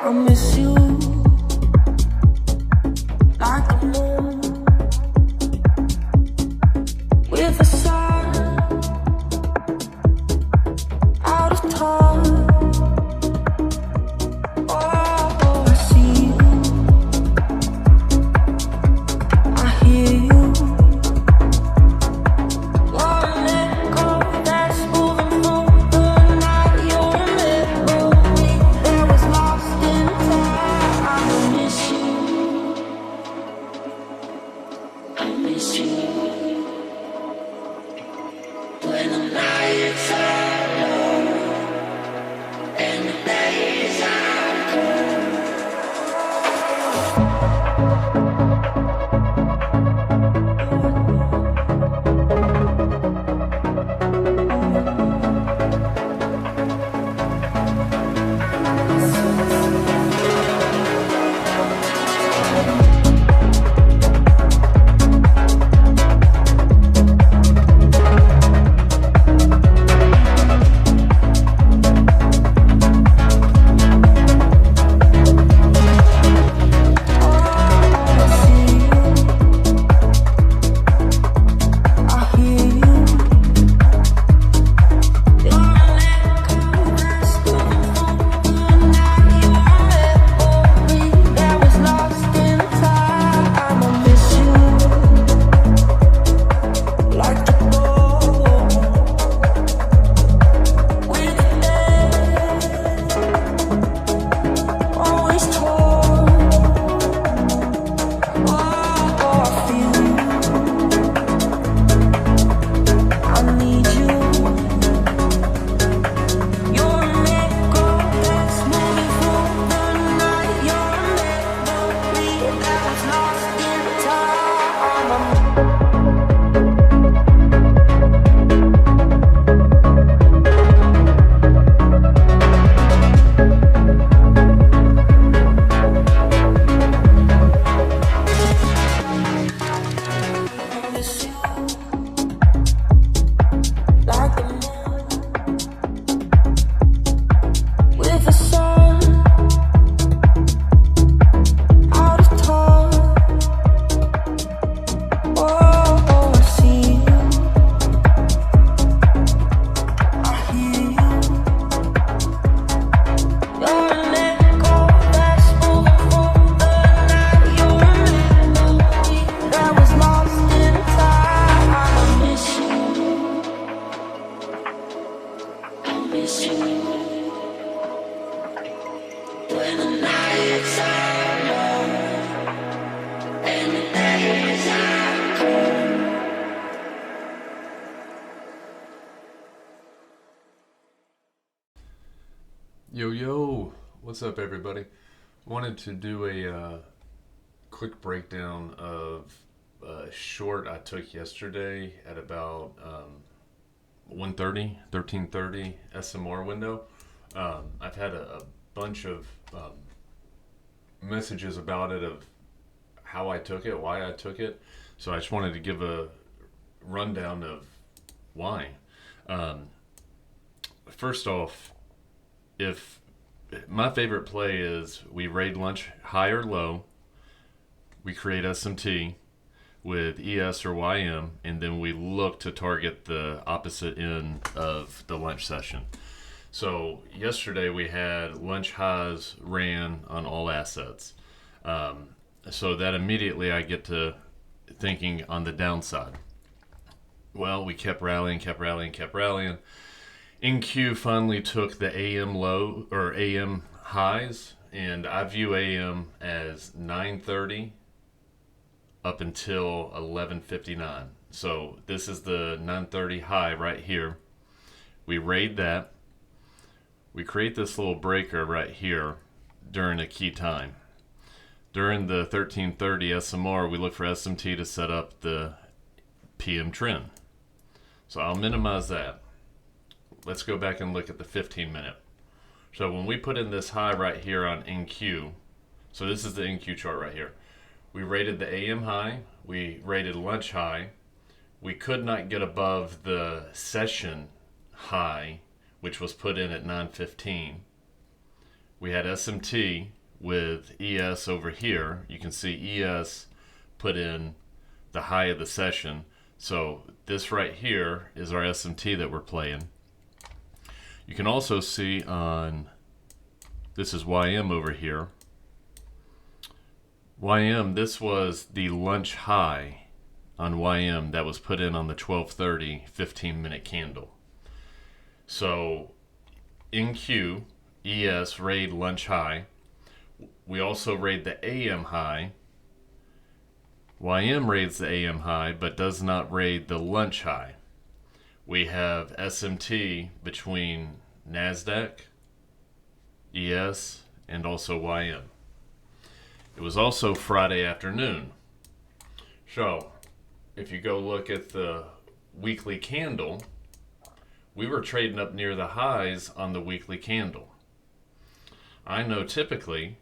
I miss you like the moon with the sun out of time. Oh, I see you, I hear you. You're an echo that's moving through the night. You're a memory that was lost in time. I miss you, I miss you. When the nights are long and the days are cold. Yo, what's up, everybody? Wanted to do a quick breakdown of a short I took yesterday at about 1:30, 13:30 SMR window. I've had a bunch of messages about it of how I took it, why I took it. So I just wanted to give a rundown of why. First off, if my favorite play is we raid lunch high or low, we create SMT with ES or YM, and then we look to target the opposite end of the lunch session. So yesterday we had lunch highs ran on all assets. So that immediately I get to thinking on the downside. Well, we kept rallying. NQ finally took the AM low or AM highs, and I view AM as 9:30 up until 11:59. So this is the 9:30 high right here. We raid that. We create this little breaker right here during a key time. During the 13:30 SMR, we look for SMT to set up the PM trend. So I'll minimize that. Let's go back and look at the 15-minute. So when we put in this high right here on NQ, so this is the NQ chart right here. We rated the AM high, we rated lunch high. We could not get above the session high, which was put in at 9:15. We had SMT with ES over here. You can see ES put in the high of the session. So this right here is our SMT that we're playing. You can also see on, this is YM over here. YM, this was the lunch high on YM that was put in on the 12:30 15-minute candle. So in Q, ES raid lunch high. We also raid the AM high. YM raids the AM high but does not raid the lunch high. We have SMT between NASDAQ, ES, and also YM. It was also Friday afternoon. So if you go look at the weekly candle, we were trading up near the highs on the weekly candle. I know typically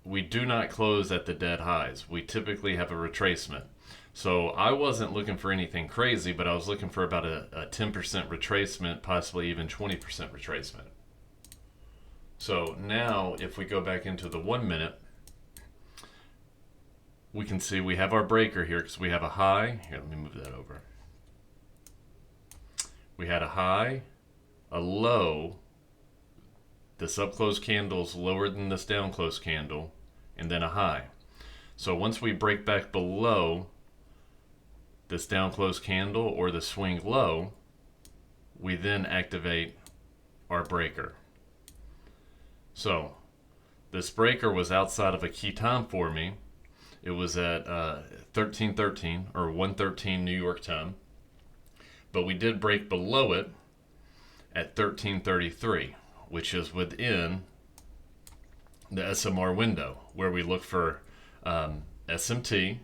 we do not close at the dead highs. We typically have a retracement. So I wasn't looking for anything crazy, but I was looking for about a 10% retracement, possibly even 20% retracement. So now if we go back into the 1 minute, we can see we have our breaker here because we have a high. Here, let me move that over. We had a high, a low. This up close candle is lower than this down close candle, and then a high. So once we break back below this down close candle or the swing low, we then activate our breaker. So this breaker was outside of a key time for me. It was at 13:13 or 1:13 New York time, but we did break below it at 13:33, which is within the SMR window where we look for SMT.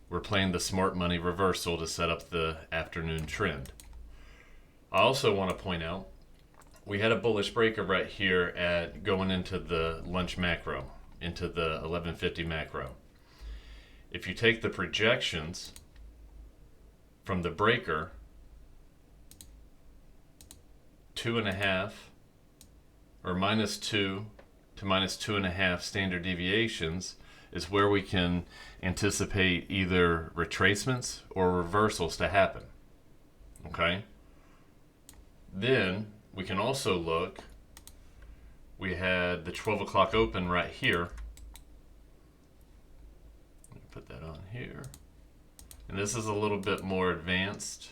We're playing the smart money reversal to set up the afternoon trend. I also want to point out we had a bullish breaker right here at going into the lunch macro, into the 1150 macro. If you take the projections from the breaker, 2.5 or -2 to -2.5 standard deviations is where we can anticipate either retracements or reversals to happen. Okay? Then we can also look, we had the 12 o'clock open right here. Let me put that on here. And this is a little bit more advanced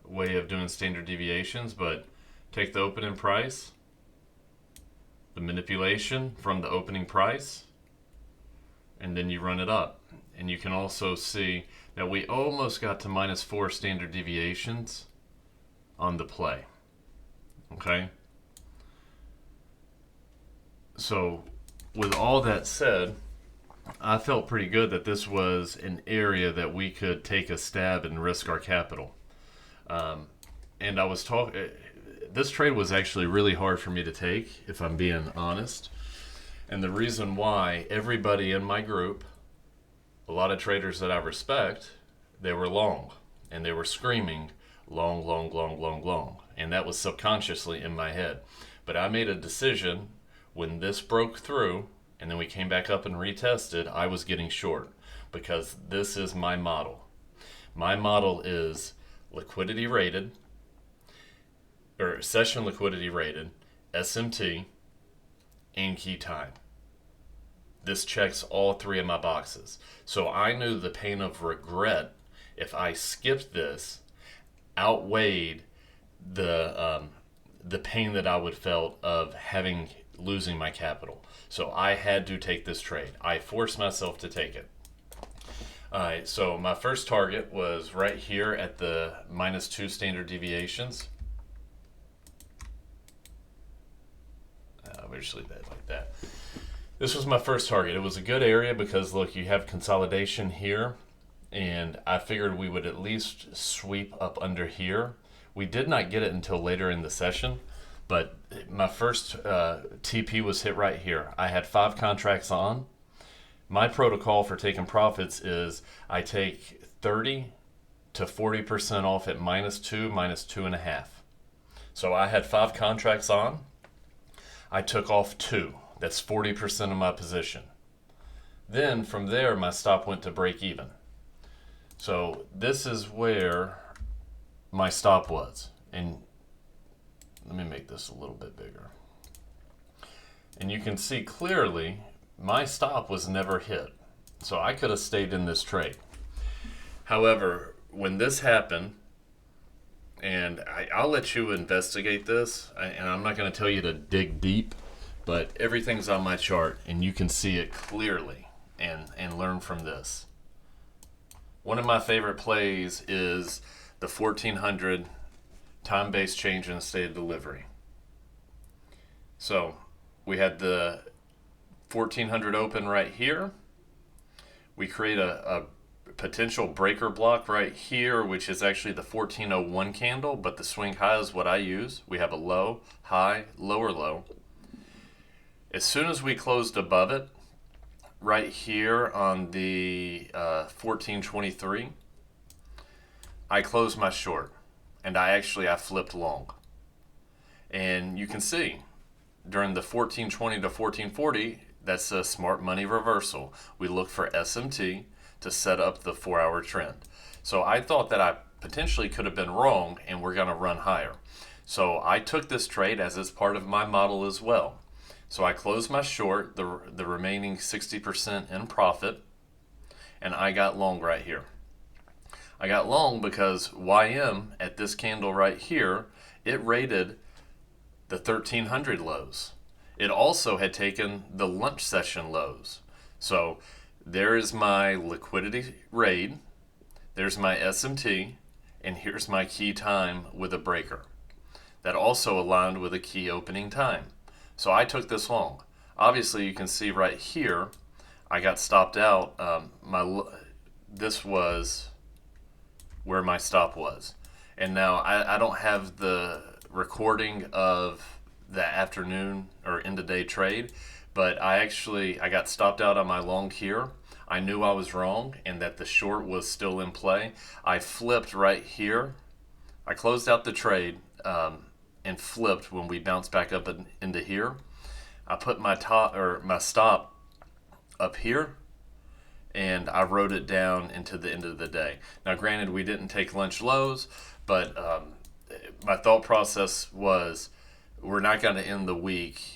way of doing standard deviations, but take the opening price, the manipulation from the opening price, and then you run it up. And you can also see that we almost got to -4 standard deviations on the play. Okay? So with all that said, I felt pretty good that this was an area that we could take a stab and risk our capital. And I was talking, this trade was actually really hard for me to take, if I'm being honest. And the reason why, everybody in my group, a lot of traders that I respect, they were long. And they were screaming, long, long, long, long, long. And that was subconsciously in my head. But I made a decision when this broke through, and then we came back up and retested, I was getting short. Because this is my model. My model is liquidity rated, or session liquidity rated, SMT, and key time. This checks all three of my boxes. So I knew the pain of regret if I skipped this outweighed the pain that I would felt of losing my capital. So I had to take this trade. I forced myself to take it. All right, so my first target was right here at the -2 standard deviations. We'll just leave that like that. This was my first target. It was a good area because, look, you have consolidation here, and I figured we would at least sweep up under here. We did not get it until later in the session, but my first TP was hit right here. I had 5 contracts on. My protocol for taking profits is I take 30 to 40% off at -2, -2.5. So I had 5 contracts on. I took off 2. That's 40% of my position. Then from there, my stop went to break even. So this is where my stop was. And let me make this a little bit bigger. And you can see clearly my stop was never hit. So I could have stayed in this trade. However, when this happened, and I'll let you investigate this, and I'm not going to tell you to dig deep, but everything's on my chart, and you can see it clearly and learn from this. One of my favorite plays is the 1400 time-based change in the state of delivery. So we had the 1400 open right here. We create a potential breaker block right here, which is actually the 1401 candle, but the swing high is what I use. We have a low, high, lower low. As soon as we closed above it, right here on the 1423, I closed my short, and I flipped long. And you can see during the 1420 to 1440, that's a smart money reversal. We look for SMT to set up the 4-hour trend. So I thought that I potentially could have been wrong and we're going to run higher. So I took this trade as it's part of my model as well. So I closed my short, the remaining 60% in profit, and I got long right here. I got long because YM at this candle right here, it rated the 1300 lows. It also had taken the lunch session lows. So there is my liquidity raid, there's my SMT, and here's my key time with a breaker. That also aligned with a key opening time. So I took this long. Obviously you can see right here, I got stopped out. This was where my stop was. And now I don't have the recording of the afternoon or end of day trade, but I got stopped out on my long here. I knew I was wrong and that the short was still in play. I flipped right here. I closed out the trade and flipped when we bounced back up into here. I put my stop up here and I wrote it down into the end of the day. Now granted, we didn't take lunch lows, but my thought process was we're not going to end the week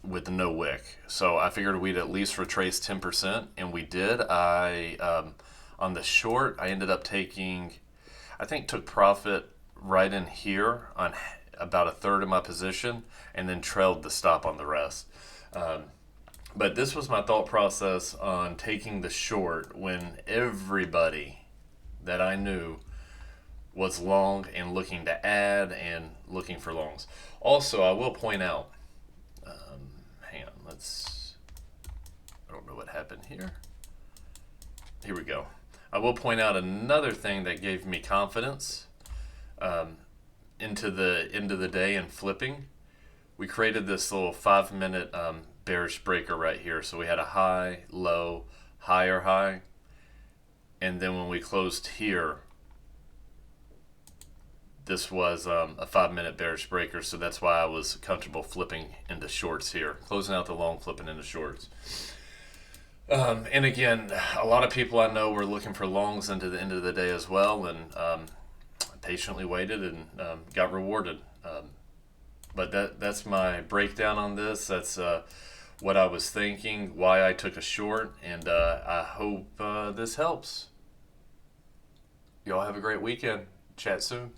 with no wick. So I figured we'd at least retrace 10%, and we did. On the short, I ended up took profit right in here on about a third of my position, and then trailed the stop on the rest. But this was my thought process on taking the short when everybody that I knew was long and looking to add and looking for longs. Also, I will point out, hang on, I don't know what happened here. Here we go. I will point out another thing that gave me confidence into the end of the day and flipping. We created this little 5-minute bearish breaker right here. So we had a high, low, higher high. And then when we closed here, this was a 5-minute bearish breaker, so that's why I was comfortable flipping into shorts here, closing out the long, flipping into shorts. And again, a lot of people I know were looking for longs into the end of the day as well, and patiently waited and got rewarded. But that's my breakdown on this. That's what I was thinking, why I took a short, and I hope this helps. Y'all have a great weekend. Chat soon.